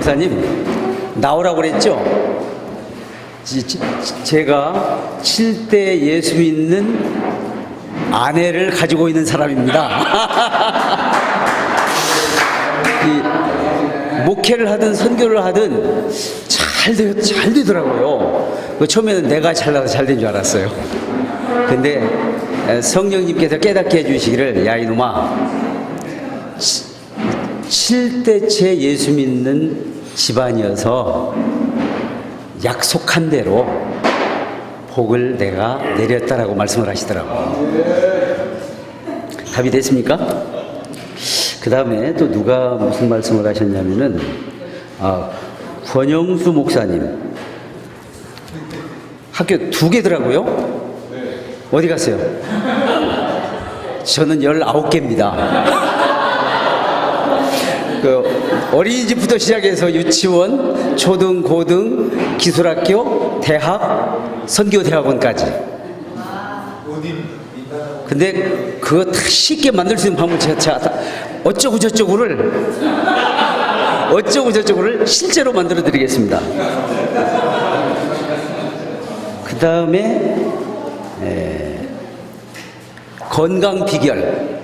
목사님 나오라고 그랬죠? 제가 7대 예수 믿는 아내를 가지고 있는 사람입니다. 목회를 하든 선교를 하든 잘 되더라고요. 처음에는 내가 잘나서 잘 된 줄 알았어요. 근데 성령님께서 깨닫게 해주시기를, 야 이놈아, 7대째 예수 믿는 집안이어서 약속한 대로 복을 내가 내렸다라고 말씀을 하시더라고요. 답이 됐습니까? 그 다음에 또 누가 무슨 말씀을 하셨냐면은, 권영수 목사님 학교 2개더라고요. 어디 갔어요? 저는 19개입니다. 어린이집부터 시작해서 유치원, 초등, 고등, 기술학교, 대학, 선교대학원까지. 근데 그거 다 쉽게 만들 수 있는 방법을 제가 어쩌고 저쩌고를 실제로 만들어 드리겠습니다. 그 다음에 건강 비결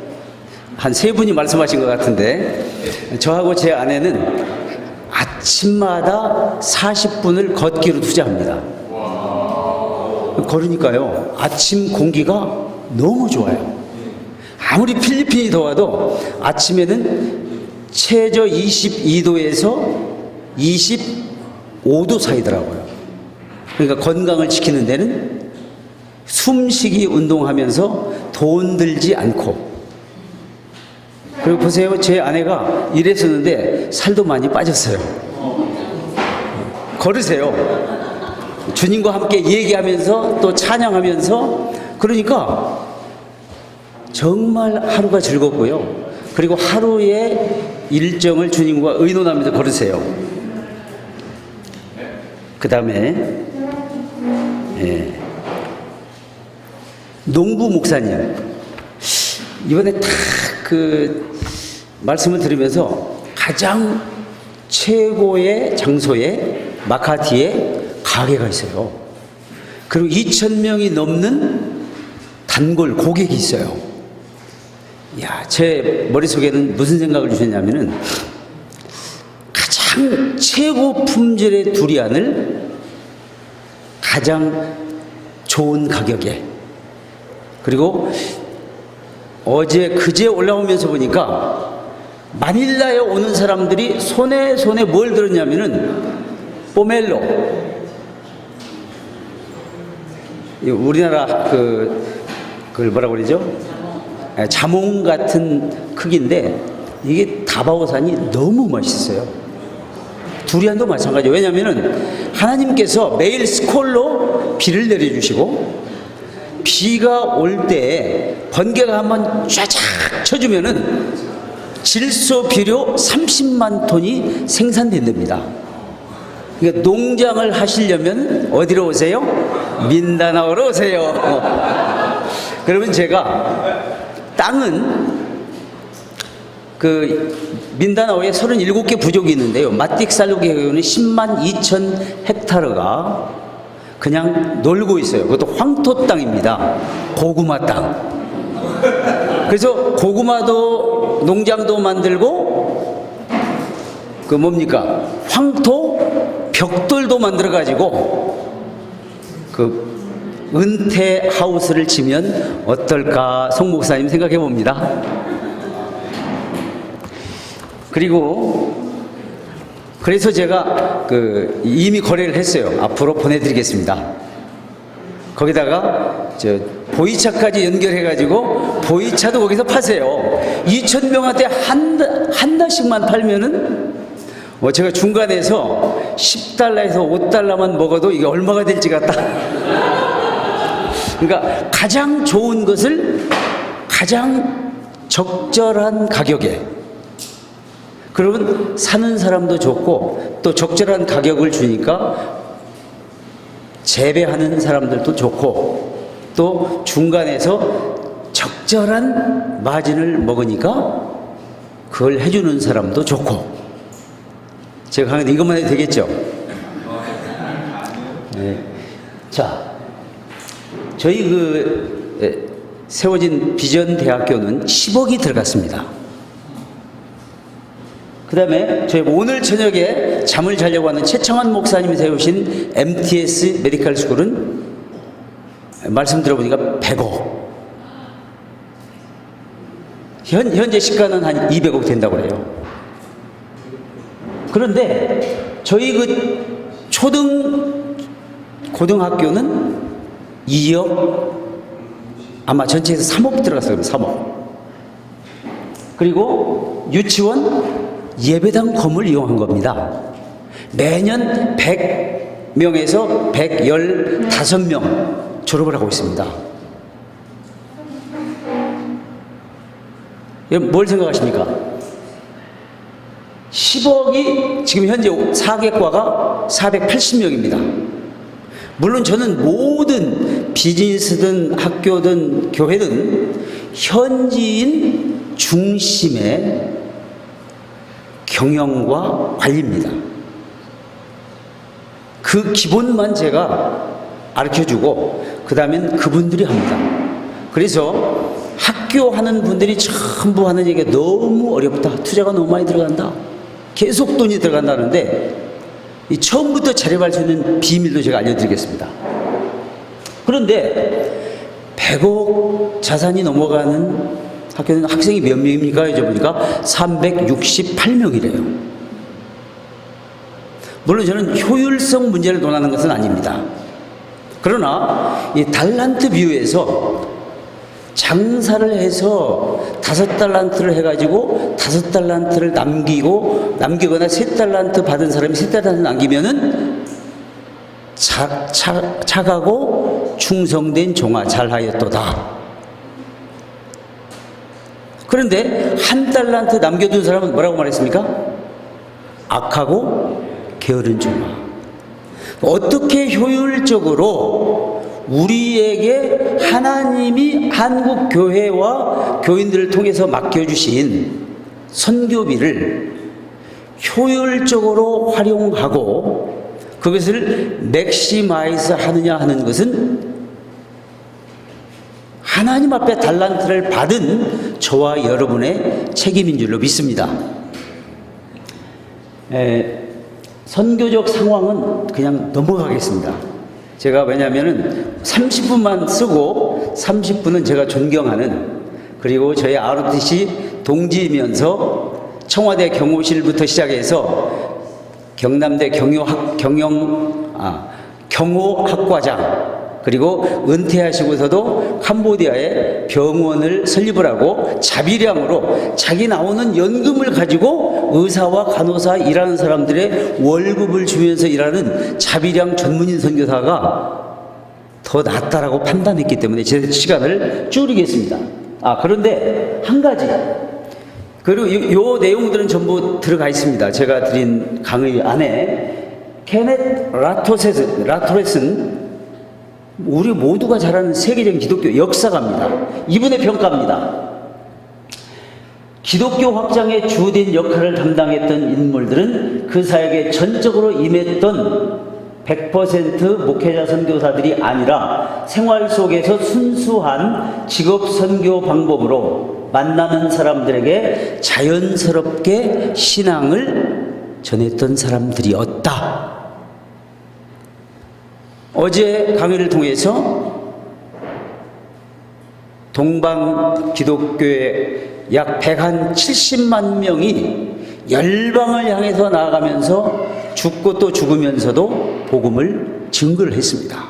한 3분이 말씀하신 것 같은데, 저하고 제 아내는 아침마다 40분을 걷기로 투자합니다. 걸으니까요, 아침 공기가 너무 좋아요. 아무리 필리핀이 더워도 아침에는 최저 22도에서 25도 사이더라고요. 그러니까 건강을 지키는 데는 숨쉬기 운동하면서 돈 들지 않고. 그리고 보세요, 제 아내가 이랬었는데 살도 많이 빠졌어요. 걸으세요. 주님과 함께 얘기하면서 또 찬양하면서. 그러니까 정말 하루가 즐겁고요. 그리고 하루의 일정을 주님과 의논하면서 걸으세요. 그 다음에 농부 목사님, 이번에 딱 말씀을 들으면서 가장 최고의 장소에 마카티에 가게가 있어요. 그리고 2,000명이 넘는 단골 고객이 있어요. 야, 제 머릿속에는 무슨 생각을 주셨냐면은, 가장 최고 품질의 두리안을 가장 좋은 가격에, 그리고 그제 올라오면서 보니까 마닐라에 오는 사람들이 손에 뭘 들었냐면은 포멜로, 우리나라 그걸 뭐라고 그러죠? 자몽 같은 크기인데 이게 다바오산이 너무 맛있어요. 두리안도 마찬가지예요. 왜냐면은 하나님께서 매일 스콜로 비를 내려주시고, 비가 올 때 번개가 한번 쫙쫙 쳐주면은 질소 비료 30만 톤이 생산된답니다. 그러니까 농장을 하시려면 어디로 오세요? 민다나오로 오세요. 그러면 제가 땅은 민다나오에 37개 부족이 있는데요, 마틱살로기 해변은 10만 2천 헥타르가 그냥 놀고 있어요. 그것도 황토 땅입니다. 고구마 땅. 그래서 고구마도 농장도 만들고, 황토 벽돌도 만들어 가지고 은퇴 하우스를 지면 어떨까, 송 목사님 생각해 봅니다. 그래서 제가 이미 거래를 했어요. 앞으로 보내드리겠습니다. 거기다가 보이차까지 연결해가지고 보이차도 거기서 파세요. 2,000명한테 한 달씩만 팔면은, 제가 중간에서 10달러에서 5달러만 먹어도 이게 얼마가 될지가 딱. 그러니까 가장 좋은 것을 가장 적절한 가격에, 그러면 사는 사람도 좋고 또 적절한 가격을 주니까 재배하는 사람들도 좋고, 또 중간에서 적절한 마진을 먹으니까 그걸 해주는 사람도 좋고. 제가 강의도 이것만 해도 되겠죠? 네. 자, 저희 세워진 비전 대학교는 10억이 들어갔습니다. 그 다음에 저희 오늘 저녁에 잠을 자려고 하는 최청환 목사님이 세우신 MTS 메디컬 스쿨은 말씀 들어보니까 100억. 현재 시가는 한 200억 된다고 그래요. 그런데 저희 고등학교는 2억, 아마 전체에서 3억 들어갔어요. 3억. 그리고 유치원 예배당 건물 이용한 겁니다. 매년 100명에서 115명 졸업을 하고 있습니다. 여러분 뭘 생각하십니까? 10억이 지금 현재 4개과가 480명입니다. 물론 저는 모든 비즈니스든 학교든 교회든 현지인 중심의 경영과 관리입니다. 그 기본만 제가 가르쳐주고 그 다음엔 그분들이 합니다. 그래서 학교 하는 분들이 전부 하는 얘기가 너무 어렵다. 투자가 너무 많이 들어간다. 계속 돈이 들어간다는데 이 처음부터 자립할 수 있는 비밀도 제가 알려드리겠습니다. 그런데 100억 자산이 넘어가는 학교는 학생이 몇 명입니까? 여쭤보니까 368명이래요. 물론 저는 효율성 문제를 논하는 것은 아닙니다. 그러나 이 달란트 비유에서 장사를 해서 5달란트를 해가지고 5달란트를 남기거나 3달란트 받은 사람이 3달란트 남기면은 착하고 충성된 종아 잘하였도다. 그런데 1달란트 남겨둔 사람은 뭐라고 말했습니까? 악하고 게으른 종아. 어떻게 효율적으로 우리에게 하나님이 한국 교회와 교인들을 통해서 맡겨주신 선교비를 효율적으로 활용하고 그것을 맥시마이즈 하느냐 하는 것은 하나님 앞에 달란트를 받은 저와 여러분의 책임인 줄로 믿습니다. 선교적 상황은 그냥 넘어가겠습니다. 제가 왜냐하면 30분만 쓰고 30분은 제가 존경하는, 그리고 저희 ROTC 동지이면서 청와대 경호실부터 시작해서 경남대 경호학과장, 그리고 은퇴하시고서도 캄보디아에 병원을 설립을 하고 자비량으로 자기 나오는 연금을 가지고 의사와 간호사 일하는 사람들의 월급을 주면서 일하는 자비량 전문인 선교사가 더 낫다라고 판단했기 때문에 제 시간을 줄이겠습니다. 그런데 한 가지, 그리고 요 내용들은 전부 들어가 있습니다. 제가 드린 강의 안에. 케넷 라토렛은 우리 모두가 잘 아는 세계적인 기독교 역사가입니다. 이분의 평가입니다. 기독교 확장에 주된 역할을 담당했던 인물들은 그 사역에 전적으로 임했던 100% 목회자 선교사들이 아니라 생활 속에서 순수한 직업 선교 방법으로 만나는 사람들에게 자연스럽게 신앙을 전했던 사람들이었다. 어제 강의를 통해서 동방 기독교의 약 170만 명이 열방을 향해서 나아가면서 죽고 또 죽으면서도 복음을 증거를 했습니다.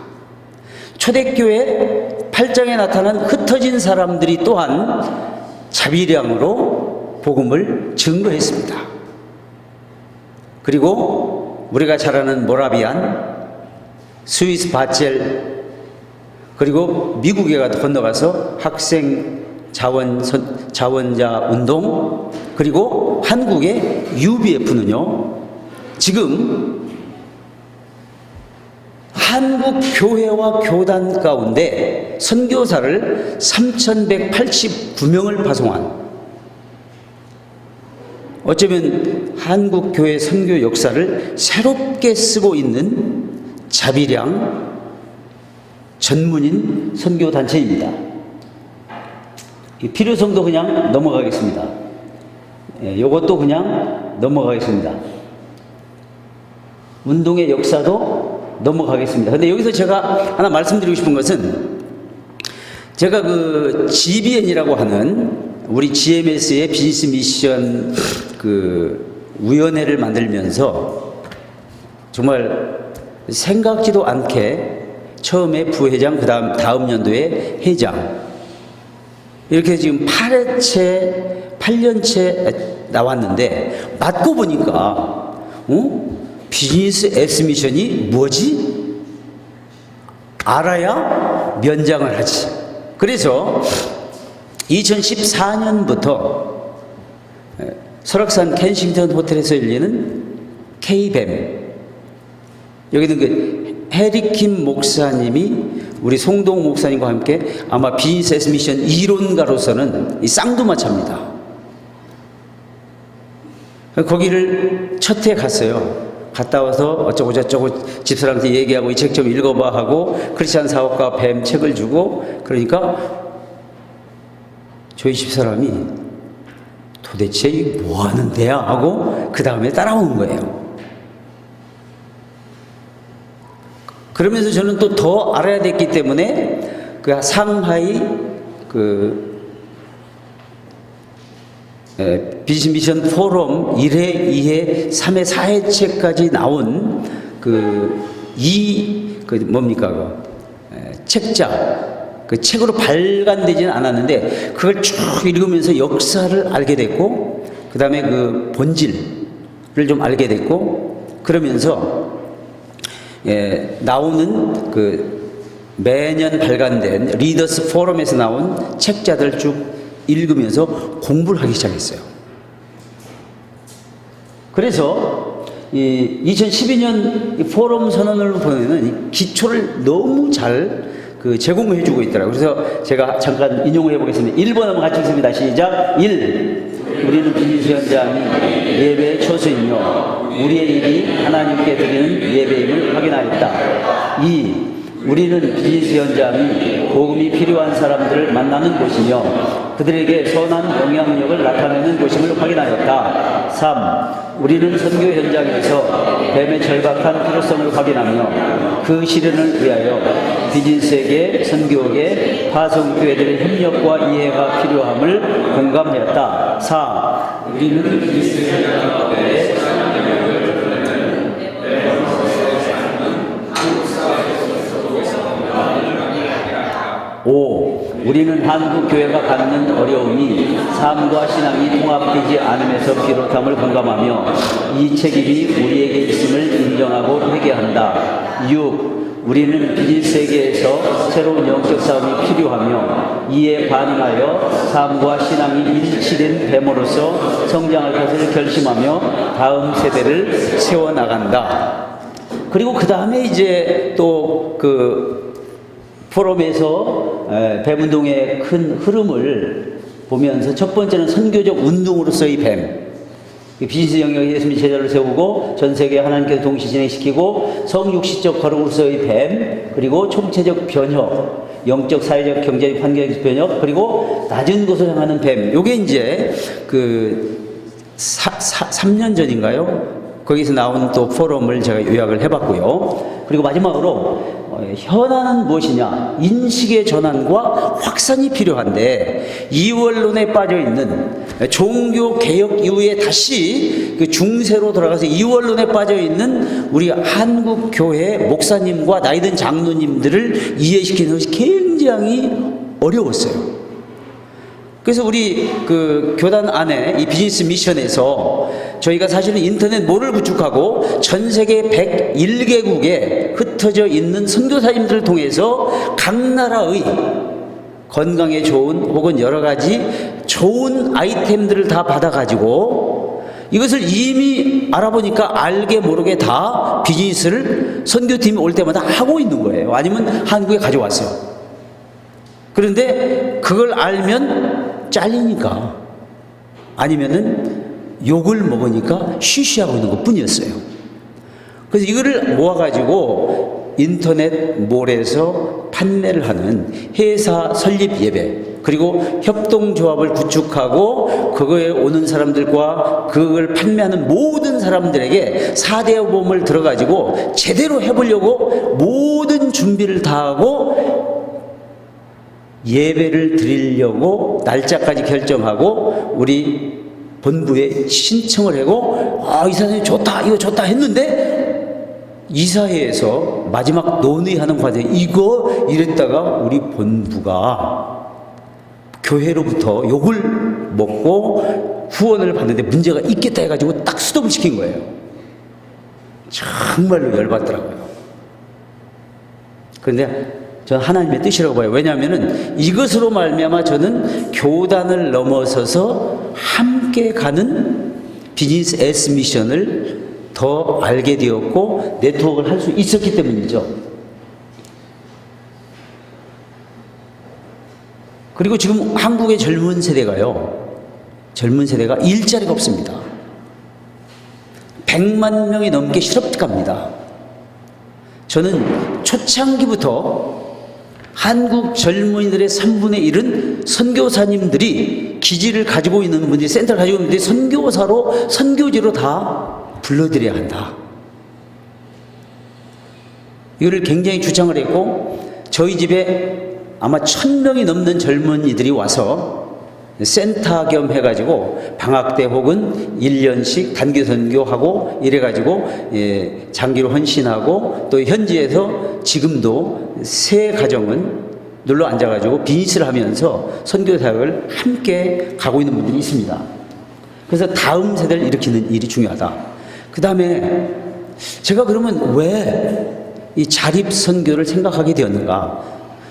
초대교회 8장에 나타난 흩어진 사람들이 또한 자비량으로 복음을 증거했습니다. 그리고 우리가 잘 아는 모라비안, 스위스 바첼, 그리고 미국에 건너가서 학생 자원자 운동, 그리고 한국의 UBF는요, 지금 한국 교회와 교단 가운데 선교사를 3,189명을 파송한 어쩌면 한국 교회 선교 역사를 새롭게 쓰고 있는 자비량 전문인 선교 단체입니다. 필요성도 그냥 넘어가겠습니다. 이것도 그냥 넘어가겠습니다. 운동의 역사도 넘어가겠습니다. 근데 여기서 제가 하나 말씀드리고 싶은 것은, 제가 그 GBN이라고 하는 우리 GMS의 비즈니스 미션 위원회를 만들면서 정말 생각지도 않게 처음에 부회장, 다음 연도에 회장, 이렇게 지금 8년째 나왔는데, 맞고 보니까 비즈니스 S 미션이 뭐지? 알아야 면장을 하지. 그래서 2014년부터 설악산 켄싱턴 호텔에서 열리는 K-BAM, 여기는 그 해리킴 목사님이 우리 송동 목사님과 함께 아마 비즈니스 S 미션 이론가로서는 이 쌍두마차입니다. 거기를 첫 해 갔어요. 갔다 와서 어쩌고저쩌고 집사람한테 얘기하고 이 책 좀 읽어봐 하고 크리스찬 사업가 뱀 책을 주고, 그러니까 저희 집사람이 도대체 이게 뭐 하는 데야 하고 그 다음에 따라온 거예요. 그러면서 저는 또 더 알아야 됐기 때문에 그 상하이 비즈니스 미션 포럼 1회, 2회, 3회, 4회째까지 나온 책자, 그 책으로 발간되지는 않았는데 그걸 쭉 읽으면서 역사를 알게 됐고, 그 다음에 그 본질을 좀 알게 됐고, 그러면서 나오는 매년 발간된 리더스 포럼에서 나온 책자들 쭉 읽으면서 공부를 하기 시작했어요. 그래서 2012년 이 포럼 선언을 보면은 기초를 너무 잘 제공을 해주고 있더라고요. 그래서 제가 잠깐 인용을 해보겠습니다. 1번 한번 같이 읽습니다. 시작. 1. 우리는 비즈니스 현장이 예배의 초소이며 우리의 일이 하나님께 드리는 예배임을 확인하였다. 2. 우리는 비즈니스 현장이 복음이 필요한 사람들을 만나는 곳이며 그들에게 선한 영향력을 나타내는 곳임을 확인하였다. 3. 우리는 선교 현장에서 뱀의 절박한 필요성을 확인하며 그 실현을 위하여 비즈니스에게, 선교에게, 파송교회들의 협력과 이해가 필요함을 공감하였다. 4. 우리는 비즈니스 현장에 5. 우리는 한국 교회가 갖는 어려움이 삶과 신앙이 통합되지 않음에서 비롯함을 공감하며 이 책임이 우리에게 있음을 인정하고 회개한다. 6. 우리는 비즈니스 세계에서 새로운 영적 싸움이 필요하며 이에 반응하여 삶과 신앙이 일치된 뱀으로서 성장할 것을 결심하며 다음 세대를 세워나간다. 그리고 그 다음에 이제 또 포럼에서 뱀운동의 큰 흐름을 보면서 첫 번째는 선교적 운동으로서의 뱀, 비즈니스 영역에 예수님이 제자를 세우고 전 세계 하나님께서 동시 진행시키고 성육시적 거룩으로서의 뱀, 그리고 총체적 변혁, 영적, 사회적, 경제적, 환경적 변혁, 그리고 낮은 곳을 향하는 뱀. 요게 이제 3년 전인가요? 거기서 나온 또 포럼을 제가 요약을 해봤고요. 그리고 마지막으로 현안은 무엇이냐? 인식의 전환과 확산이 필요한데 이원론에 빠져있는, 종교 개혁 이후에 다시 중세로 돌아가서 이원론에 빠져있는 우리 한국 교회 목사님과 나이든 장로님들을 이해시키는 것이 굉장히 어려웠어요. 그래서 우리 교단 안에 이 비즈니스 미션에서 저희가 사실은 인터넷 몰을 구축하고 전 세계 101개국에 흩어져 있는 선교사님들을 통해서 각 나라의 건강에 좋은 혹은 여러 가지 좋은 아이템들을 다 받아가지고 이것을 이미 알아보니까 알게 모르게 다 비즈니스를 선교팀이 올 때마다 하고 있는 거예요. 아니면 한국에 가져왔어요. 그런데 그걸 알면 잘리니까, 아니면은 욕을 먹으니까 쉬쉬하고 있는 것 뿐이었어요. 그래서 이거를 모아가지고 인터넷 몰에서 판매를 하는 회사 설립 예배, 그리고 협동조합을 구축하고 그거에 오는 사람들과 그걸 판매하는 모든 사람들에게 4대 보험을 들어가지고 제대로 해보려고 모든 준비를 다 하고 예배를 드리려고 날짜까지 결정하고 우리 본부에 신청을 하고 이사장님 좋다, 이거 좋다 했는데 이사회에서 마지막 논의하는 과정에 이거 이랬다가 우리 본부가 교회로부터 욕을 먹고 후원을 받는데 문제가 있겠다 해가지고 딱 스톱을 시킨 거예요. 정말로 열받더라고요. 그런데 저는 하나님의 뜻이라고 봐요. 왜냐하면 이것으로 말미암아 저는 교단을 넘어서서 함께 가는 비즈니스 에스 미션을 더 알게 되었고 네트워크를 할 수 있었기 때문이죠. 그리고 지금 한국의 젊은 세대가 일자리가 없습니다. 100만 명이 넘게 실업 갑니다. 저는 초창기부터 한국 젊은이들의 3분의 1은 선교사님들이 기지를 가지고 있는 분들이, 센터를 가지고 있는 분들이 선교사로, 선교지로 다 불러들여야 한다. 이거를 굉장히 주장을 했고, 저희 집에 아마 1000명이 넘는 젊은이들이 와서 센터 겸 해가지고 방학 때 혹은 1년씩 단기 선교하고 이래가지고 장기로 헌신하고, 또 현지에서 지금도 세 가정은 눌러 앉아가지고 비즈니스를 하면서 선교 사역을 함께 가고 있는 분들이 있습니다. 그래서 다음 세대를 일으키는 일이 중요하다. 그 다음에 제가 그러면 왜 이 자립 선교를 생각하게 되었는가?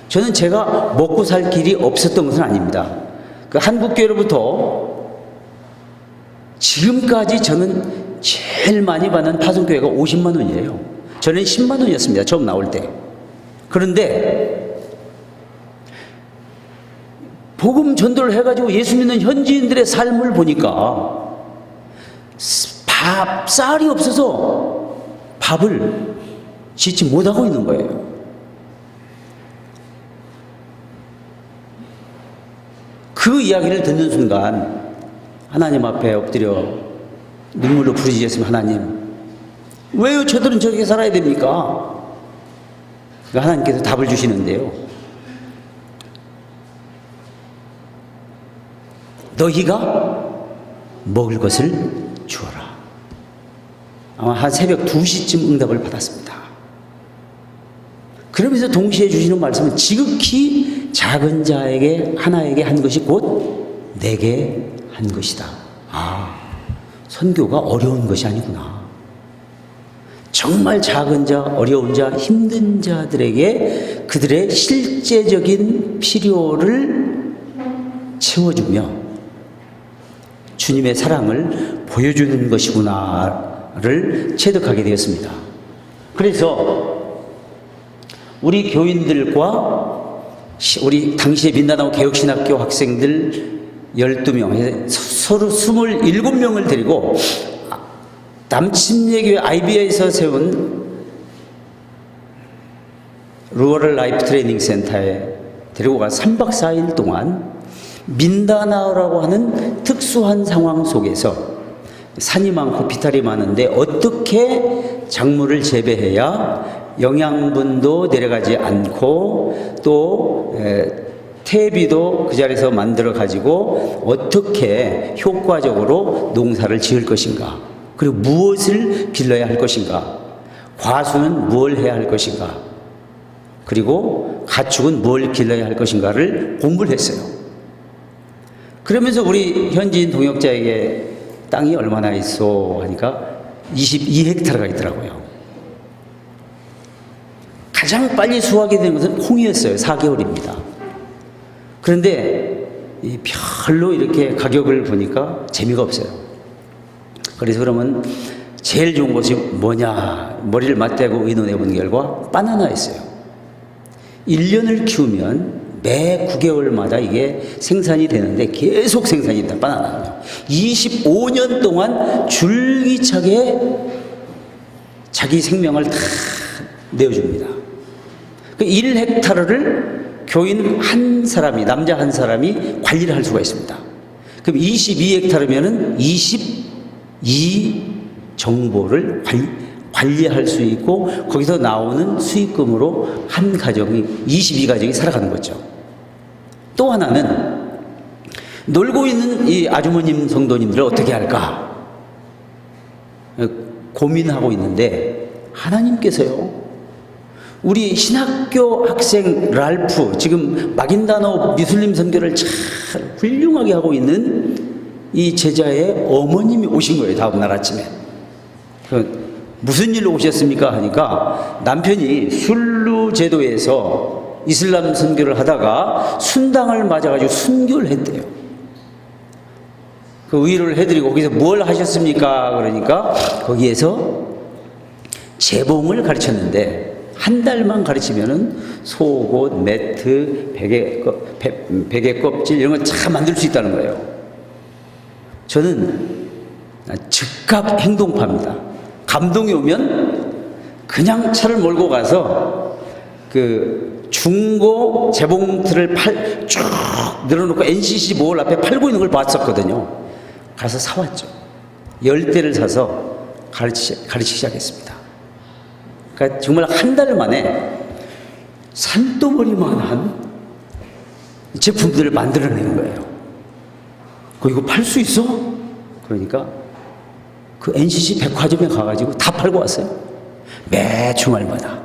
저는 제가 먹고 살 길이 없었던 것은 아닙니다. 그 한국교회로부터 지금까지 저는 제일 많이 받는 파송교회가 50만 원이에요. 저는 10만 원이었습니다. 처음 나올 때. 그런데 복음 전도를 해가지고 예수 믿는 현지인들의 삶을 보니까 쌀이 없어서 밥을 짓지 못하고 있는 거예요. 그 이야기를 듣는 순간 하나님 앞에 엎드려 눈물로 부르짖었으면, 하나님 왜요 저들은 저렇게 살아야 됩니까? 하나님께서 답을 주시는데요, 너희가 먹을 것을 주어라. 아마 한 새벽 2시쯤 응답을 받았습니다. 그러면서 동시에 주시는 말씀은 지극히 작은 자에게 하나에게 한 것이 곧 내게 한 것이다. 선교가 어려운 것이 아니구나. 정말 작은 자, 어려운 자, 힘든 자들에게 그들의 실제적인 필요를 채워주며 주님의 사랑을 보여주는 것이구나를 체득하게 되었습니다. 그래서 우리 교인들과 우리 당시에 민다나오 개혁신학교 학생들 12명, 서로 27명을 데리고 남침례교회 IBA에서 세운 루어럴 라이프 트레이닝 센터에 데리고 가 3박 4일 동안 민다나오라고 하는 특수한 상황 속에서 산이 많고 비탈이 많은데 어떻게 작물을 재배해야 영양분도 내려가지 않고 또 퇴비도 그 자리에서 만들어 가지고 어떻게 효과적으로 농사를 지을 것인가, 그리고 무엇을 길러야 할 것인가, 과수는 뭘 해야 할 것인가, 그리고 가축은 뭘 길러야 할 것인가를 공부를 했어요. 그러면서 우리 현지인 동역자에게 땅이 얼마나 있어 하니까 22헥타르가 있더라고요. 가장 빨리 수확이 되는 것은 콩이었어요. 4개월입니다. 그런데 별로 이렇게 가격을 보니까 재미가 없어요. 그래서 그러면 제일 좋은 것이 뭐냐, 머리를 맞대고 의논해 본 결과 바나나였어요. 1년을 키우면 매 9개월마다 이게 생산이 되는데 계속 생산이 됩니다. 바나나는요. 25년 동안 줄기차게 자기 생명을 다 내어줍니다. 그 1헥타르를 교인 한 사람이, 남자 한 사람이 관리를 할 수가 있습니다. 그럼 22헥타르면은 22 정보를 관리할 수 있고, 거기서 나오는 수익금으로 한 가정이, 22가정이 살아가는 거죠. 또 하나는 놀고 있는 이 아주머님 성도님들을 어떻게 할까 고민하고 있는데, 하나님께서요, 우리 신학교 학생 랄프, 지금 마긴다노 미술림 선교를 잘 훌륭하게 하고 있는 이 제자의 어머님이 오신 거예요. 다음날 아침에. 무슨 일로 오셨습니까 하니까 남편이 술루 제도에서 이슬람 선교를 하다가 순당을 맞아가지고 순교를 했대요. 그 위로를 해드리고, 거기서 뭘 하셨습니까? 그러니까 거기에서 재봉을 가르쳤는데, 한 달만 가르치면은 속옷, 매트, 베개 껍질 이런 걸 잘 만들 수 있다는 거예요. 저는 즉각 행동파입니다. 감동이 오면 그냥 차를 몰고 가서 그 중고 재봉틀을 쭉 늘어놓고 NCC 몰 앞에 팔고 있는 걸 봤었거든요. 가서 사왔죠. 10대를 사서 가르치기 시작했습니다. 그러니까 정말 한 달 만에 산더머리만한 제품들을 만들어내는 거예요. 이거 팔 수 있어? 그러니까 그 NCC 백화점에 가가지고 다 팔고 왔어요. 매 주말마다.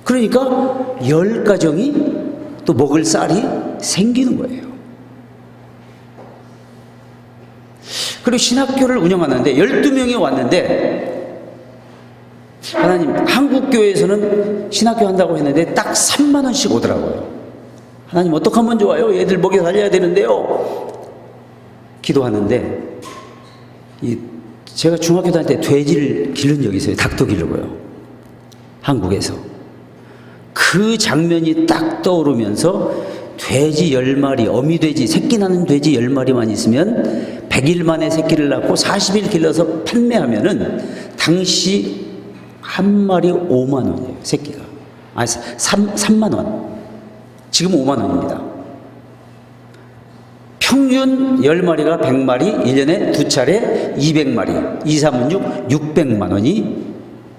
그러니까 10가정이 또 먹을 쌀이 생기는 거예요. 그리고 신학교를 운영하는데 12명이 왔는데, 하나님, 한국교회에서는 신학교 한다고 했는데 딱 3만 원씩 오더라고요. 하나님, 어떻게 하면 좋아요? 얘들 먹여 살려야 되는데요. 기도하는데, 제가 중학교 다닐 때 돼지를 기른 적이 있어요. 닭도 기르고요. 한국에서. 그 장면이 딱 떠오르면서 돼지 10마리, 어미돼지, 새끼 나는 돼지 10마리만 있으면 100일 만에 새끼를 낳고 40일 길러서 판매하면은 당시 한 마리 5만 원이에요. 새끼가. 3만 원. 지금 5만 원입니다. 평균 10마리가 100마리, 1년에 2차례 200마리, 2, 3은 6, 600만 원이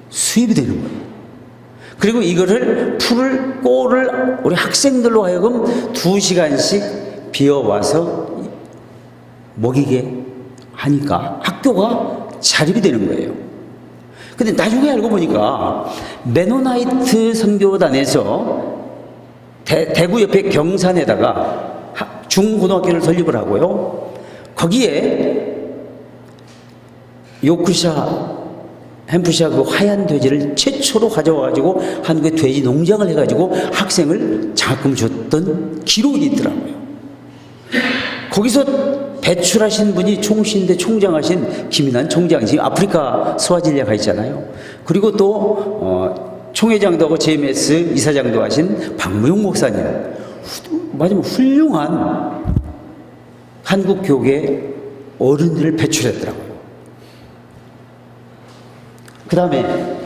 수입이 되는 거예요. 그리고 이거를 꼴을 우리 학생들로 하여금 2시간씩 비워와서 먹이게 하니까 학교가 자립이 되는 거예요. 근데 나중에 알고 보니까 메노나이트 선교단에서 대구 옆에 경산에다가 중고등학교를 설립을 하고요. 거기에 요크샤, 햄프샤 그 하얀 돼지를 최초로 가져와가지고 한국에 돼지 농장을 해가지고 학생을 장학금 줬던 기록이 있더라고요. 거기서 배출하신 분이 총신대 총장하신 김인환 총장, 지금 아프리카 스와질리아 가 있잖아요. 그리고 또 총회장도 하고 JMS 이사장도 하신 박무용 목사님, 마지막 훌륭한 한국 교계 어른들을 배출했더라고요. 그 다음에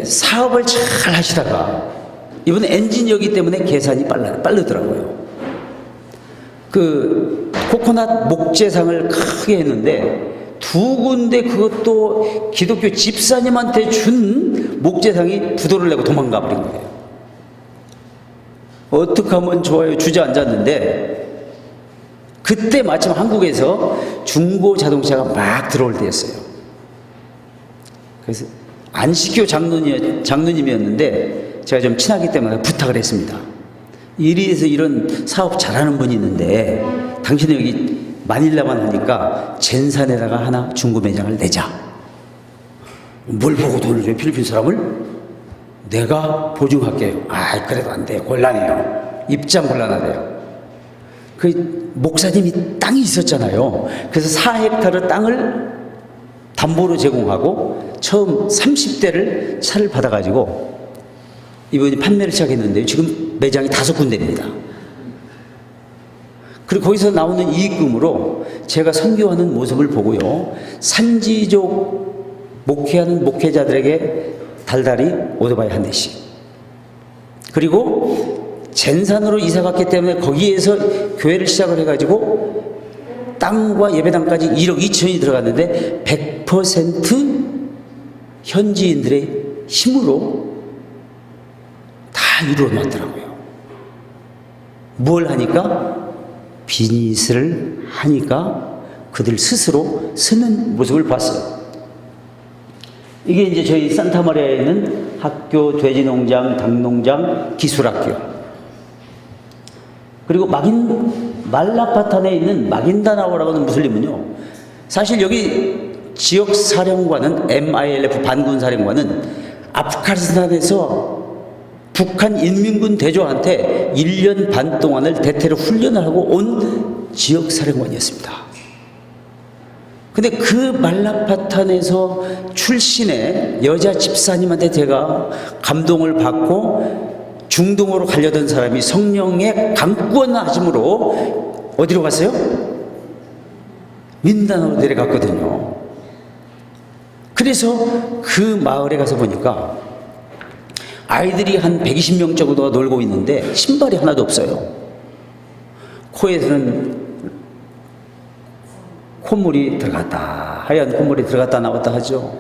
사업을 잘 하시다가 이번에 엔지니어이기 때문에 계산이 빠르더라고요. 그 코코넛 목재상을 크게 했는데 2군데 그것도 기독교 집사님한테 준 목재상이 부도를 내고 도망가 버린 거예요. 어떻게 하면 좋아요? 주저앉았는데 그때 마침 한국에서 중고 자동차가 막 들어올 때였어요. 그래서 안식교 장로님이었는데 제가 좀 친하기 때문에 부탁을 했습니다. 이리에서 이런 사업 잘하는 분이 있는데 당신은 여기 마닐라만 하니까 젠산에다가 하나 중고 매장을 내자. 뭘 보고 돈을 줘요? 필리핀 사람을? 내가 보증할게요. 그래도 안 돼요. 곤란해요. 입장 곤란하대요. 그 목사님이 땅이 있었잖아요. 그래서 4헥타르 땅을 담보로 제공하고 처음 30대를 차를 받아가지고 이분이 판매를 시작했는데요. 지금 매장이 5군데입니다. 그리고 거기서 나오는 이익금으로 제가 선교하는 모습을 보고요. 산지족 목회하는 목회자들에게 달달이 오토바이 한 대씩. 그리고 젠산으로 이사 갔기 때문에 거기에서 교회를 시작을 해가지고 땅과 예배당까지 1억 2천이 들어갔는데 100% 현지인들의 힘으로 다 이루어놨더라고요. 뭘 하니까? 비즈니스를 하니까 그들 스스로 쓰는 모습을 봤어요. 이게 이제 저희 산타마리아에 있는 학교, 돼지농장, 닭농장, 기술학교. 그리고 말라파탄에 있는 마긴다나오라고 하는 무슬림은요, 사실 여기 지역 사령관은 MILF 반군 사령관은 아프가니스탄에서 북한 인민군 대조한테 1년 반 동안을 대테러 훈련을 하고 온 지역 사령관이었습니다. 근데 그 말라파탄에서 출신의 여자 집사님한테 제가 감동을 받고 중동으로 가려던 사람이 성령의 강권하심으로 어디로 갔어요? 민다나오로 내려갔거든요. 그래서 그 마을에 가서 보니까 아이들이 한 120명 정도가 놀고 있는데 신발이 하나도 없어요. 코에서는 콧물이 들어갔다, 하얀 콧물이 들어갔다 나왔다 하죠.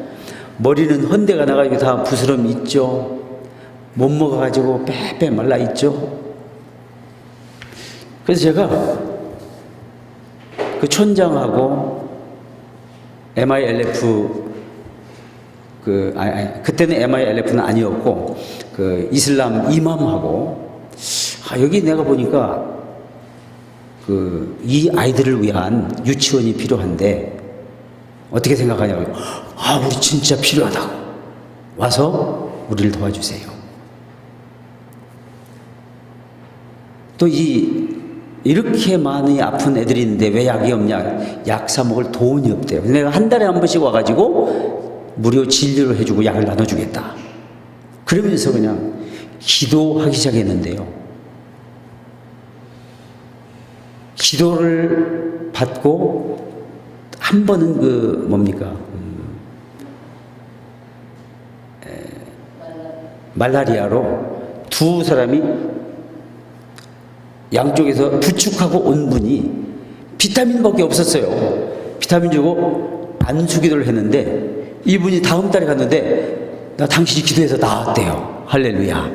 머리는 헌대가 나가지고 다 부스럼이 있죠. 못 먹어가지고 빼빼 말라 있죠. 그래서 제가 그 촌장하고 MILF 그때는 MILF는 아니었고 그 이슬람 이맘하고 여기 내가 보니까 이 아이들을 위한 유치원이 필요한데 어떻게 생각하냐고. 우리 진짜 필요하다고. 와서 우리를 도와주세요. 또 이렇게 많이 아픈 애들이 있는데 왜 약이 없냐. 약 사 먹을 돈이 없대요. 내가 한 달에 한 번씩 와가지고 무료 진료를 해주고 약을 나눠주겠다. 그러면서 그냥 기도하기 시작했는데요. 기도를 받고 한 번은 말라리아로 두 사람이 양쪽에서 부축하고 온 분이 비타민밖에 없었어요. 비타민 주고 안수기도를 했는데 이분이 다음 달에 갔는데 나 당신이 기도해서 나았대요. 할렐루야.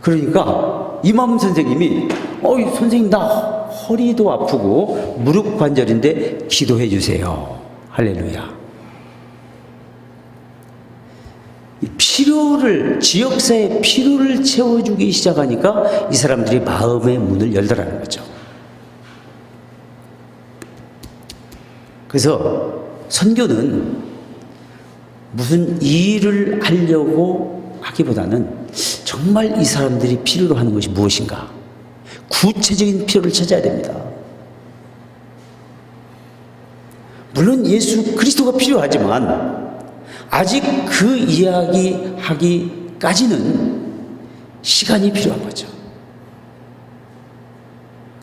그러니까 이맘 선생님이 선생님 나 허리도 아프고 무릎 관절인데 기도해 주세요. 할렐루야. 지역사의 필요를 채워주기 시작하니까 이 사람들이 마음의 문을 열더라는 거죠. 그래서 선교는 무슨 일을 하려고 하기보다는 정말 이 사람들이 필요로 하는 것이 무엇인가? 구체적인 필요를 찾아야 됩니다. 물론 예수 그리스도가 필요하지만 아직 그 이야기 하기까지는 시간이 필요한 거죠.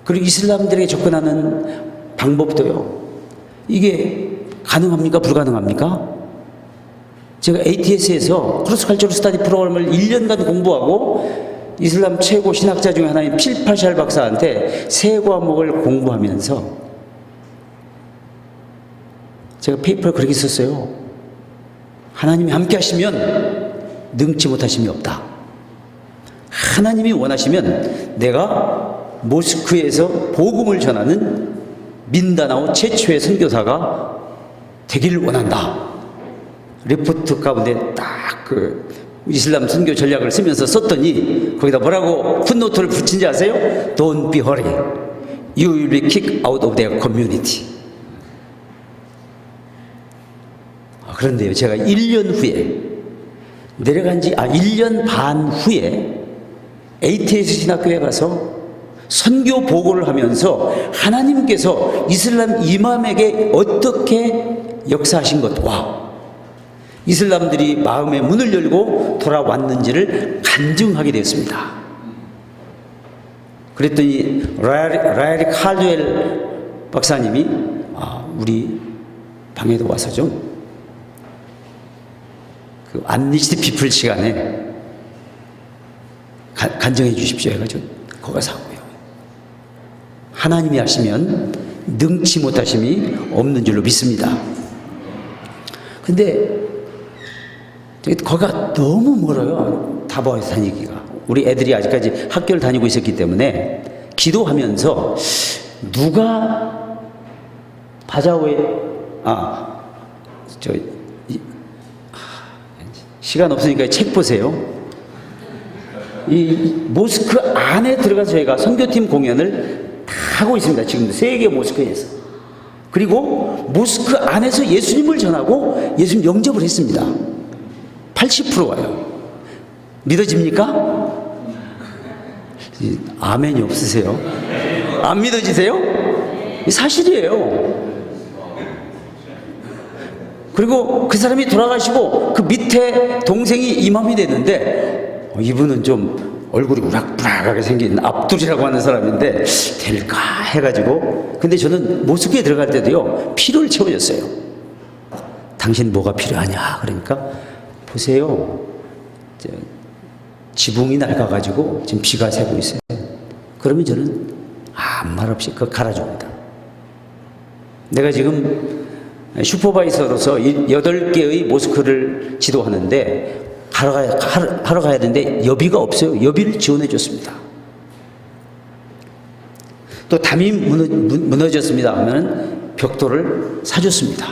그리고 이슬람들에게 접근하는 방법도요. 이게 가능합니까? 불가능합니까? 제가 ATS에서 크로스 칼처럴 스터디 프로그램을 1년간 공부하고 이슬람 최고 신학자 중에 하나인 필파샬 박사한테 세 과목을 공부하면서 제가 페이퍼를 그렇게 썼어요. 하나님이 함께 하시면 능치 못하심이 없다. 하나님이 원하시면 내가 모스크에서 복음을 전하는 민다나오 최초의 선교사가 되기를 원한다. 리포트 가운데 딱 이슬람 선교 전략을 쓰면서 썼더니 거기다 뭐라고 풋노트를 붙인지 아세요? Don't be hurry. You will be kicked out of their community. 그런데요, 제가 1년 후에 내려간 지 1년 반 후에 ATS 신학교에 가서 선교 보고를 하면서 하나님께서 이슬람 이맘에게 어떻게 역사하신 것과 이슬람들이 마음의 문을 열고 돌아왔는지를 간증하게 되었습니다. 그랬더니 라야리 칼두엘 박사님이 우리 방에도 와서 좀 그 안리스트 피플 시간에 간증해 주십시오 해가지고 거기 가서 하고요. 하나님이 하시면 능치 못하심이 없는 줄로 믿습니다. 근데 거기가 너무 멀어요. 다바오에서 다니기가. 우리 애들이 아직까지 학교를 다니고 있었기 때문에 기도하면서 누가 바자오에 시간 없으니까 책 보세요. 이 모스크 안에 들어가서 저희가 선교팀 공연을 다 하고 있습니다. 지금도 세계 모스크에서. 그리고 모스크 안에서 예수님을 전하고 예수님 영접을 했습니다. 80%가요. 믿어집니까? 아멘이 없으세요? 안 믿어지세요? 사실이에요. 그리고 그 사람이 돌아가시고 그 밑에 동생이 이맘이 됐는데 이분은 좀 얼굴이 우락부락하게 생긴 압둘이라고 하는 사람인데 될까 해가지고, 근데 저는 모스크에 들어갈 때도요 필요를 채워줬어요. 당신 뭐가 필요하냐 그러니까 보세요, 지붕이 낡아가지고 지금 비가 새고 있어요. 그러면 저는 아무 말 없이 그거 갈아줍니다. 내가 지금 슈퍼바이저로서 8개의 모스크를 지도하는데 하러 가야 되는데 여비가 없어요. 여비를 지원해 줬습니다. 또 담이 무너졌습니다 하면 벽돌을 사줬습니다.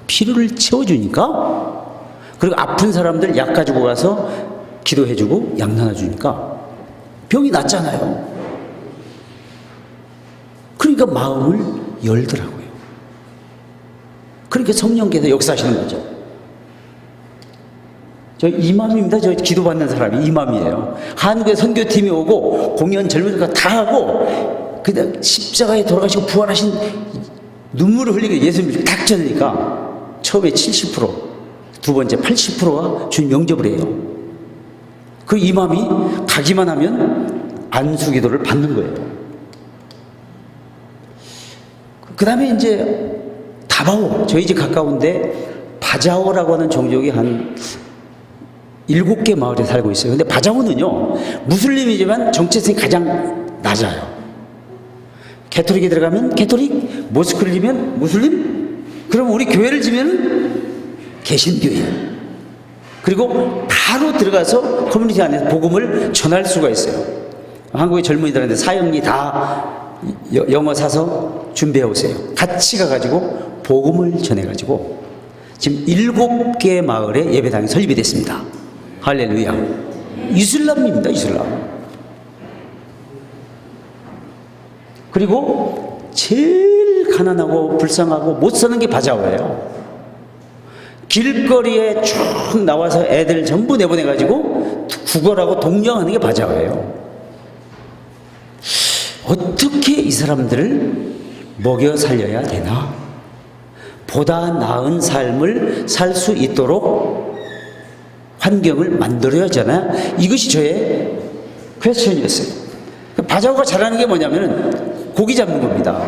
필요를 채워주니까. 그리고 아픈 사람들 약 가지고 가서 기도해주고 약 나눠주니까 병이 낫잖아요. 그러니까 마음을 열더라고요. 그러니까 성령께서 역사하시는 거죠. 저 이맘입니다. 저 기도받는 사람이 이맘이에요. 한국에 선교팀이 오고 공연 젊은이가 다 하고 그냥 십자가에 돌아가시고 부활하신 눈물을 흘리게 예수님을 딱 전하니까 처음에 70%, 두 번째 80%가 주님 영접을 해요. 그 이맘이 가기만 하면 안수 기도를 받는 거예요. 그 다음에 이제 다바오, 저희 집 가까운데 바자오라고 하는 종족이 한 7개 마을에 살고 있어요. 근데 바자오는요 무슬림이지만 정체성이 가장 낮아요. 캐토릭에 들어가면 캐토릭, 모스크를 지면 무슬림, 그럼 우리 교회를 지면 개신교회. 그리고 바로 들어가서 커뮤니티 안에서 복음을 전할 수가 있어요. 한국의 젊은이들한테 사형리 다 영어 사서 준비해 오세요. 같이 가가지고 복음을 전해가지고 지금 7개 마을에 예배당이 설립이 됐습니다. 할렐루야. 이슬람입니다. 이슬람. 그리고 제일 가난하고 불쌍하고 못 사는 게 바자오예요. 길거리에 쭉 나와서 애들 전부 내보내가지고 구걸하고 동경하는 게 바자오예요. 어떻게 이 사람들을 먹여 살려야 되나? 보다 나은 삶을 살 수 있도록 환경을 만들어야 하잖아요. 이것이 저의 퀘스천이었어요. 바자오가 잘하는 게 뭐냐면 고기 잡는 겁니다.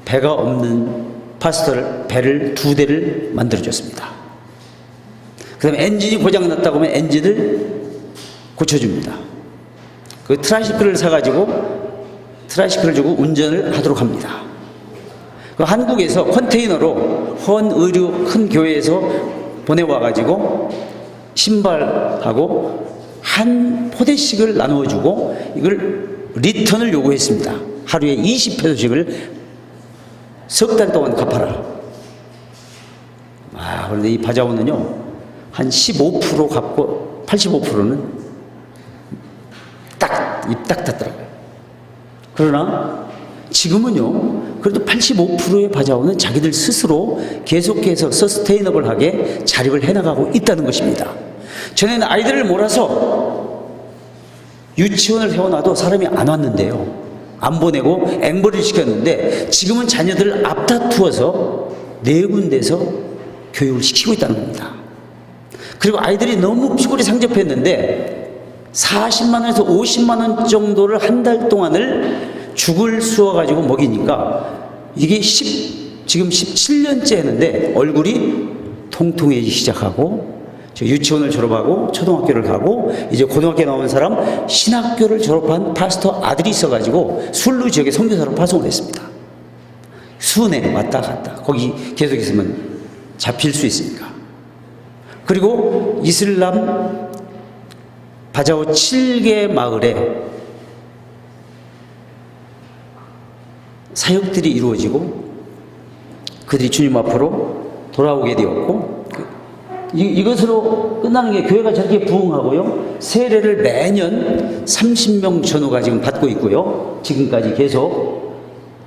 배가 없는 파스터를 배를 2대를 만들어줬습니다. 그 다음에 엔진이 고장났다고 하면 엔진을 고쳐줍니다. 그 트라이시클을 사가지고 트라이시클을 주고 운전을 하도록 합니다. 그 한국에서 컨테이너로 헌의류 큰 교회에서 보내와가지고 신발하고 한 포대씩을 나누어주고 이걸 리턴을 요구했습니다. 하루에 20페소씩을 석 달 동안 갚아라. 그런데 이 바자오는요 한 15% 갚고 85%는 입 딱 닫더라고요. 그러나 지금은요 그래도 85%의 바자오는 자기들 스스로 계속해서 서스테이너블하게 자립을 해나가고 있다는 것입니다. 전에는 아이들을 몰아서 유치원을 세워놔도 사람이 안 왔는데요, 안 보내고 앵벌을 시켰는데 지금은 자녀들을 앞다투어서 4군데서 교육을 시키고 있다는 겁니다. 그리고 아이들이 너무 피골이 상접했는데 40만 원에서 50만 원 정도를 한 달 동안을 죽을 쑤어가지고 먹이니까 이게 지금 17년째 했는데 얼굴이 통통해지기 시작하고, 저 유치원을 졸업하고 초등학교를 가고 이제 고등학교 나온 사람 신학교를 졸업한 파스터 아들이 있어가지고 술루 지역에 선교사로 파송을 했습니다. 수은에 왔다 갔다 거기 계속 있으면 잡힐 수 있으니까. 그리고 이슬람 바자오 7개 마을에 사역들이 이루어지고 그들이 주님 앞으로 돌아오게 되었고, 이것으로 끝나는 게 교회가 저렇게 부흥하고요. 세례를 매년 30명 전후가 지금 받고 있고요. 지금까지 계속.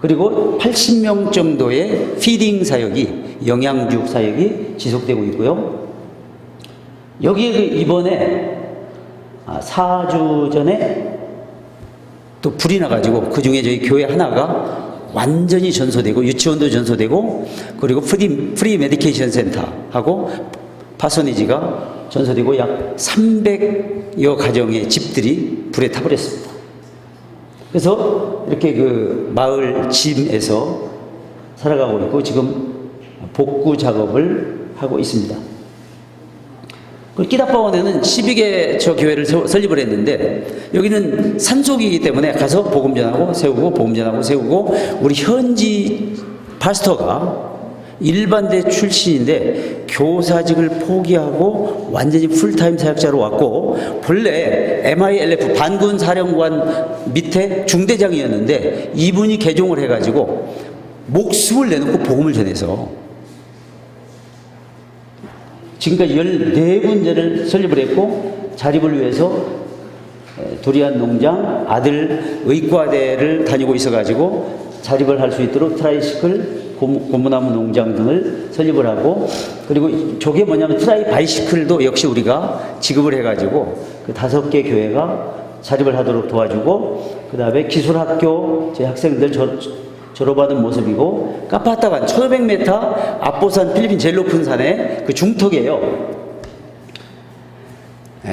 그리고 80명 정도의 피딩 사역이, 영양육 사역이 지속되고 있고요. 여기에 이번에 4주 전에 또 불이 나가지고 그 중에 저희 교회 하나가 완전히 전소되고, 유치원도 전소되고, 그리고 프리 메디케이션 센터하고 파소니지가 전소되고 약 300여 가정의 집들이 불에 타버렸습니다. 그래서 이렇게 그 마을 짐에서 살아가고 있고 지금 복구 작업을 하고 있습니다. 끼다바원에는 12개 저 교회를 설립을 했는데 여기는 산속이기 때문에 가서 복음 전하고 세우고 복음 전하고 세우고, 우리 현지 파스터가 일반대 출신인데 교사직을 포기하고 완전히 풀타임 사역자로 왔고, 본래 MILF 반군 사령관 밑에 중대장이었는데 이분이 개종을 해가지고 목숨을 내놓고 복음을 전해서 지금까지 14군데를 설립을 했고, 자립을 위해서 두리안 농장, 아들 의과대를 다니고 있어가지고 자립을 할 수 있도록 트라이시클, 고무나무 농장 등을 설립을 하고, 그리고 저게 뭐냐면 트라이 바이시클도 역시 우리가 지급을 해가지고 그 5개 교회가 자립을 하도록 도와주고, 그 다음에 기술학교 제 학생들 졸업하는 모습이고, 까파타간 1500m 앞보산 필리핀 제일 높은 산의 그 중턱이에요.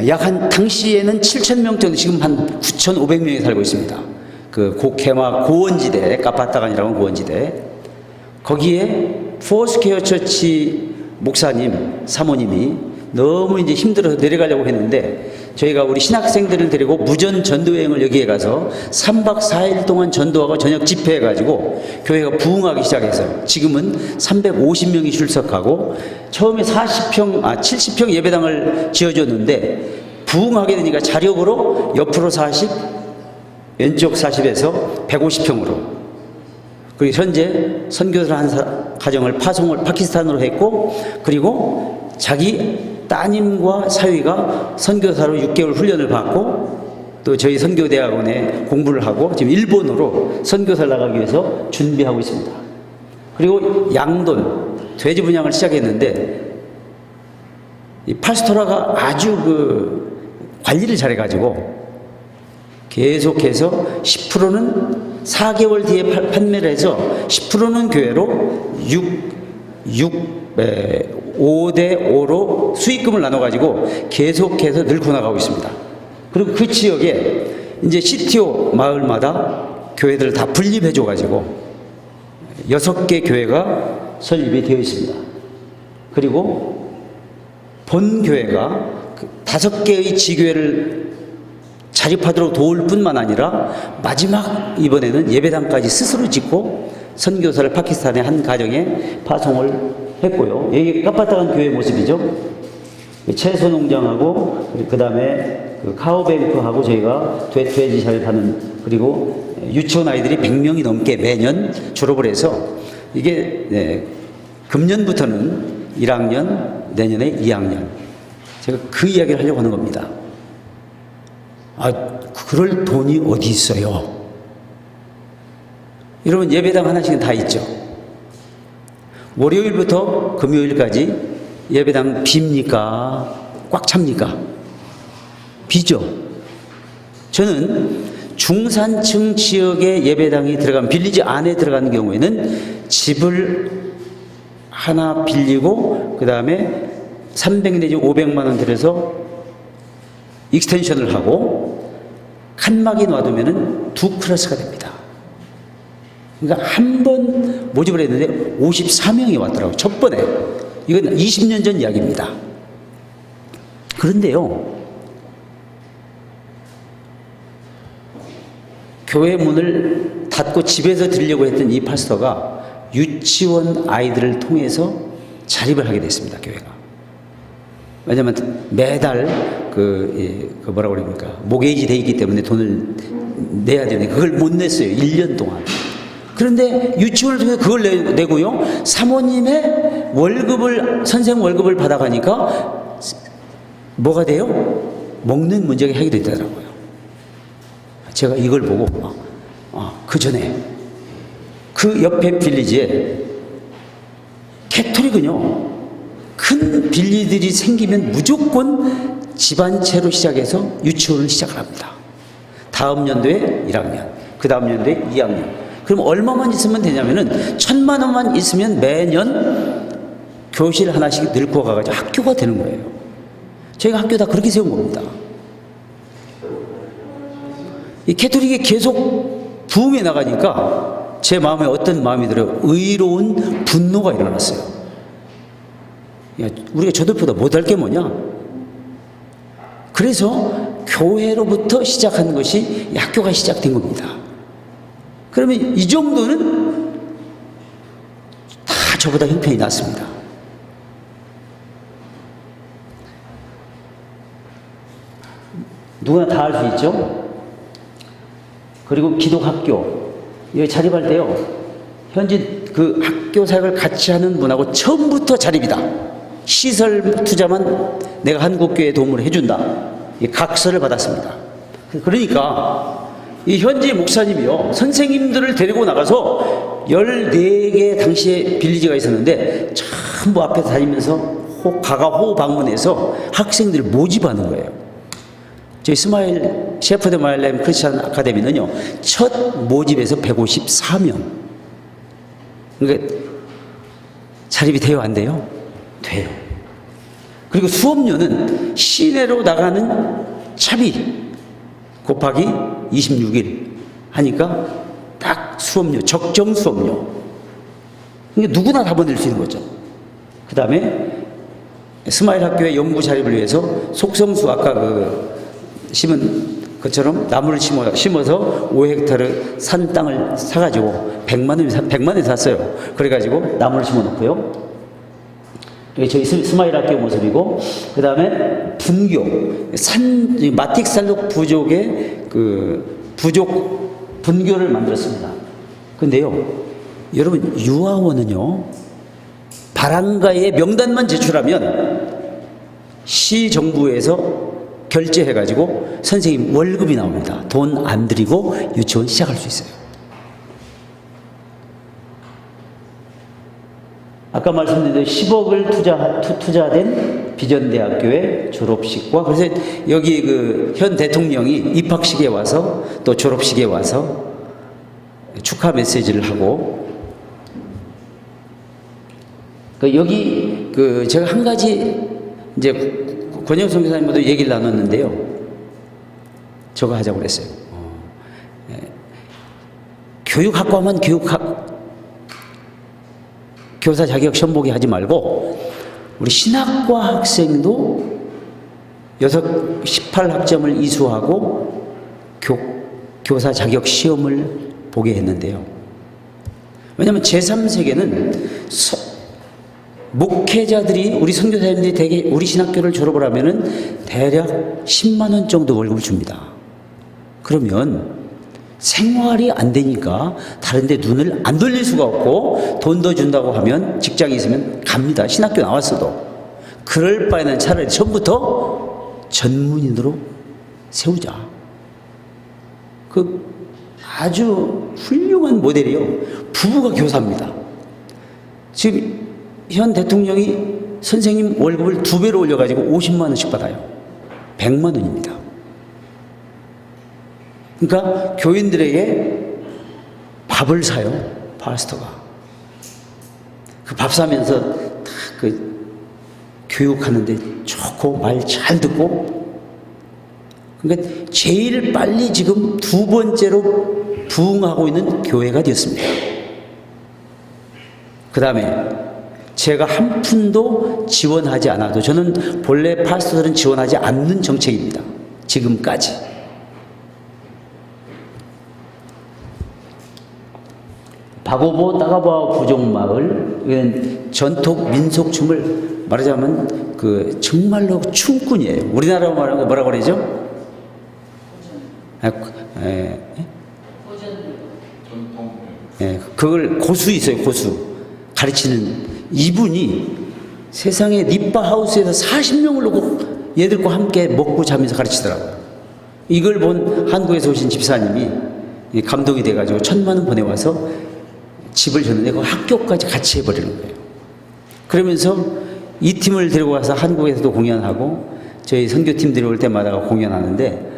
약 당시에는 7000명 정도, 지금 한 9500명이 살고 있습니다. 그 고케마 고원지대, 까파타간이라고 고원지대. 거기에 포스케어 처치 목사님, 사모님이 너무 이제 힘들어서 내려가려고 했는데 저희가 우리 신학생들을 데리고 무전 전도여행을 여기에 가서 3박 4일 동안 전도하고 저녁 집회해가지고 교회가 부흥하기 시작해서 지금은 350명이 출석하고, 처음에 70평 예배당을 지어줬는데 부흥하게 되니까 자력으로 옆으로 40, 왼쪽 40에서 150평으로. 그리고 현재 선교사를 한 가정을 파키스탄으로 했고, 그리고 자기 따님과 사위가 선교사로 6개월 훈련을 받고 또 저희 선교대학원에 공부를 하고 지금 일본으로 선교사를 나가기 위해서 준비하고 있습니다. 그리고 양돈, 돼지 분양을 시작했는데 이 파스토라가 아주 그 관리를 잘해가지고 계속해서 10%는 4개월 뒤에 판매를 해서 10%는 교회로 5대5로 수익금을 나눠가지고 계속해서 늘고 나가고 있습니다. 그리고 그 지역에 이제 CTO 마을마다 교회들을 다 분립해줘가지고 6개 교회가 설립이 되어 있습니다. 그리고 본 교회가 5개의 지교회를 자립하도록 도울 뿐만 아니라 마지막 이번에는 예배당까지 스스로 짓고 선교사를 파키스탄의 한 가정에 파송을 했고요. 여기 까파타간 교회 모습이죠. 채소 농장하고 그 다음에 그 카우뱅크하고 저희가 돼지 사육하는, 그리고 유치원 아이들이 100명이 넘게 매년 졸업을 해서 이게 금년부터는 1학년, 내년에 2학년. 제가 그 이야기를 하려고 하는 겁니다. 그럴 돈이 어디 있어요? 여러분, 예배당 하나씩은 다 있죠. 월요일부터 금요일까지 예배당 빕니까? 꽉 찹니까? 비죠. 저는 중산층 지역의 예배당이 빌리지 안에 들어가는 경우에는 집을 하나 빌리고 그 다음에 300 내지 500만 원 들여서 익스텐션을 하고 칸막이 놔두면은 2클래스가 됩니다. 그러니까 한 번 모집을 했는데 54명이 왔더라고요. 첫 번에. 이건 20년 전 이야기입니다. 그런데요, 교회 문을 닫고 집에서 들려고 했던 이 파스터가 유치원 아이들을 통해서 자립을 하게 됐습니다, 교회가. 왜냐면 매달 뭐라고 그럽니까? 모게이지 돼 있기 때문에 돈을 내야 되는데 그걸 못 냈어요, 1년 동안. 그런데 유치원을 통해서 그걸 내고요, 사모님의 월급을, 선생 월급을 받아가니까 뭐가 돼요? 먹는 문제가 해결되더라고요. 제가 이걸 보고 그 전에 그 옆에 빌리지에 캐톨릭은요, 큰 빌리들이 생기면 무조건 집안채로 시작해서 유치원을 시작을 합니다. 다음 연도에 1학년, 그 다음 연도에 2학년. 그럼 얼마만 있으면 되냐면은 1,000만 원만 있으면 매년 교실 하나씩 늙고 가가지고 학교가 되는 거예요. 저희가 학교 다 그렇게 세운 겁니다. 이 캐톨릭이 계속 부흥해 나가니까 제 마음에 어떤 마음이 들어요? 의로운 분노가 일어났어요. 야, 우리가 저들보다 못할 게 뭐냐? 그래서 교회로부터 시작한 것이 학교가 시작된 겁니다. 그러면 이 정도는 다 저보다 형편이 낫습니다. 누구나 다 할 수 있죠? 그리고 기독학교, 여기 자립할 때요, 현지 그 학교 사역을 같이 하는 분하고 처음부터 자립이다. 시설 투자만 내가 한국교회에 도움을 해준다. 이 각서를 받았습니다. 그러니까 이 현지 목사님이요, 선생님들을 데리고 나가서 14개 당시에 빌리지가 있었는데 전부 앞에 다니면서 가가호 방문해서 학생들을 모집하는 거예요. 저희 스마일 셰퍼드 마일렘 크리스찬 아카데미는요, 첫 모집에서 154명. 그러니까 자립이 돼요, 안 돼요? 돼요. 그리고 수업료는 시내로 나가는 차비 곱하기 26일 하니까 딱 수업료, 적정 수업료. 그러니까 누구나 다 보낼 수 있는 거죠. 그 다음에 스마일 학교의 연구 자립을 위해서 속성수, 아까 심은 것처럼 나무를 심어서 5헥타르 산 땅을 사가지고 100만 원에 샀어요. 그래가지고 나무를 심어 놓고요. 여기 저희 스마일 학교 모습이고, 그 다음에 분교, 마틱살록 부족의 부족 분교를 만들었습니다. 근데요, 여러분, 유아원은요, 바람가의 명단만 제출하면 시정부에서 결제해가지고 선생님 월급이 나옵니다. 돈 안 들이고 유치원 시작할 수 있어요. 아까 말씀드린 대로 10억을 투자된 비전대학교의 졸업식과, 그래서 여기 현 대통령이 입학식에 와서 또 졸업식에 와서 축하 메시지를 하고, 여기 제가 한 가지 이제 권영성 교사님과도 얘기를 나눴는데요. 저거 하자고 그랬어요. 교육학과만 교사 자격 시험 보게 하지 말고 우리 신학과 학생도 18학점을 이수하고 교사 자격 시험을 보게 했는데요. 왜냐하면 제3세계는 목회자들이, 우리 선교사님들이 대개 우리 신학교를 졸업을 하면은 대략 10만 원 정도 월급을 줍니다. 그러면 생활이 안 되니까 다른 데 눈을 안 돌릴 수가 없고, 돈 더 준다고 하면 직장이 있으면 갑니다. 신학교 나왔어도. 그럴 바에는 차라리 처음부터 전문인으로 세우자. 아주 훌륭한 모델이요, 부부가 교사입니다. 지금 현 대통령이 선생님 월급을 2배로 올려가지고 50만 원씩 받아요. 100만 원입니다. 그러니까 교인들에게 밥을 사요, 파스터가. 그 밥 사면서 다 그 교육하는데 좋고 말 잘 듣고, 그러니까 제일 빨리 지금 두 번째로 부흥하고 있는 교회가 되었습니다. 그 다음에 제가 한 푼도 지원하지 않아도, 저는 본래 파스터들은 지원하지 않는 정책입니다. 지금까지. 박오보 따가바 부족마을, 이건 전통 민속춤을 말하자면 그 정말로 춤꾼이에요. 우리나라로 말하면 뭐라고 그러죠? 그걸 고수 있어요. 고수 가르치는 이분이 세상에 니빠하우스에서 40명을 놓고 얘들과 함께 먹고 자면서 가르치더라고요. 이걸 본 한국에서 오신 집사님이 감동이 돼가지고 1,000만 원 보내와서 집을 줬는데 그 학교까지 같이 해버리는 거예요. 그러면서 이 팀을 데리고 가서 한국에서도 공연하고 저희 선교팀들이 올 때마다 공연하는데,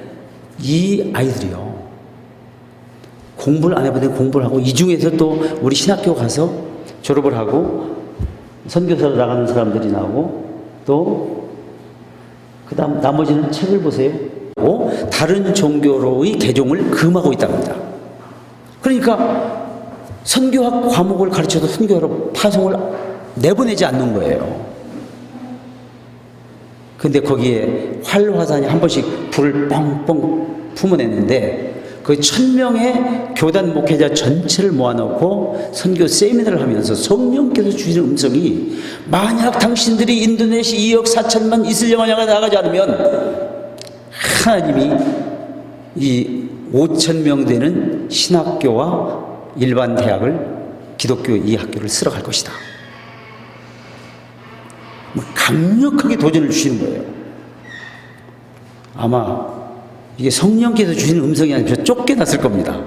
이 아이들이요, 공부를 안 해보는데 공부를 하고, 이 중에서 또 우리 신학교 가서 졸업을 하고 선교사로 나가는 사람들이 나오고, 또 그 다음 나머지는 책을 보세요. 다른 종교로의 개종을 금하고 있다고 합니다. 그러니까 선교학 과목을 가르쳐도 선교로 파송을 내보내지 않는 거예요. 근데 거기에 활화산이 한 번씩 불을 뻥뻥 품어냈는데, 그 1,000명의 교단 목회자 전체를 모아놓고 선교 세미나를 하면서 성령께서 주시는 음성이, 만약 당신들이 인도네시아 2억 4천만 이슬람화가 나가지 않으면 하나님이 이 5,000명 되는 신학교와 일반 대학을, 기독교 이 학교를 쓸어갈 것이다. 강력하게 도전을 주시는 거예요. 아마 이게 성령께서 주시는 음성이 아니라 쫓겨났을 겁니다.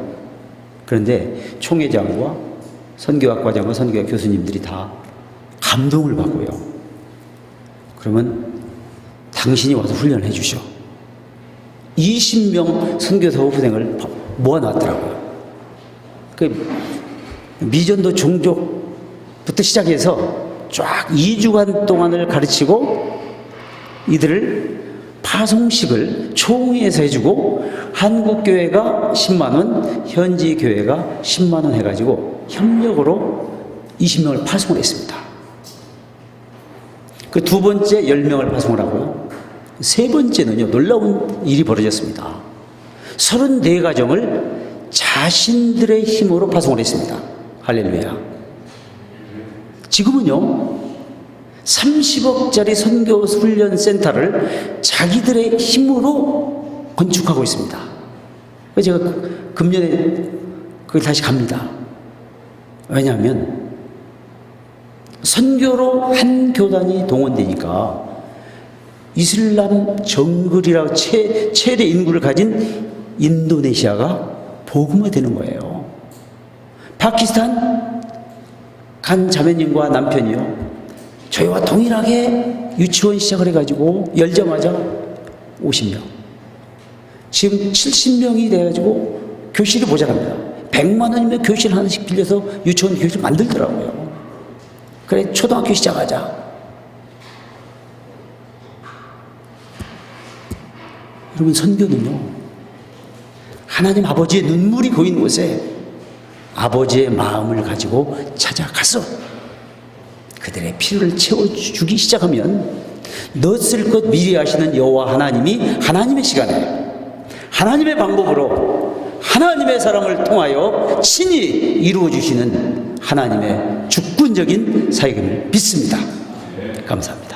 그런데 총회장과 선교학 과장과 선교학 교수님들이 다 감동을 받고요. 그러면 당신이 와서 훈련해 주셔. 20명 선교사 후생을 모아놨더라고요. 그 미전도 종족부터 시작해서 쫙 2주간 동안을 가르치고, 이들을 파송식을 총회에서 해주고, 한국교회가 10만원, 현지 교회가 10만원 해가지고 협력으로 20명을 파송을 했습니다. 그 두 번째 10명을 파송을 하고요. 세 번째는요, 놀라운 일이 벌어졌습니다. 34가정을 자신들의 힘으로 파송을 했습니다. 할렐루야. 지금은요, 30억짜리 선교 훈련 센터를 자기들의 힘으로 건축하고 있습니다. 제가 금년에 거기 다시 갑니다. 왜냐하면 선교로 한 교단이 동원되니까 이슬람 정글이라고 최대 인구를 가진 인도네시아가 복음화되는 거예요. 파키스탄 간 자매님과 남편이요, 저희와 동일하게 유치원 시작을 해가지고 열자마자 50명, 지금 70명이 돼가지고 교실이 모자랍니다. 100만 원이면 교실 하나씩 빌려서 유치원 교실 만들더라고요. 그래, 초등학교 시작하자. 여러분, 선교는요, 하나님 아버지의 눈물이 고인 곳에 아버지의 마음을 가지고 찾아가서 그들의 피를 채워주기 시작하면, 넣었을 것 미리 아시는 여호와 하나님이 하나님의 시간에 하나님의 방법으로 하나님의 사람을 통하여 친히 이루어주시는 하나님의 주권적인 사역임을 믿습니다. 감사합니다.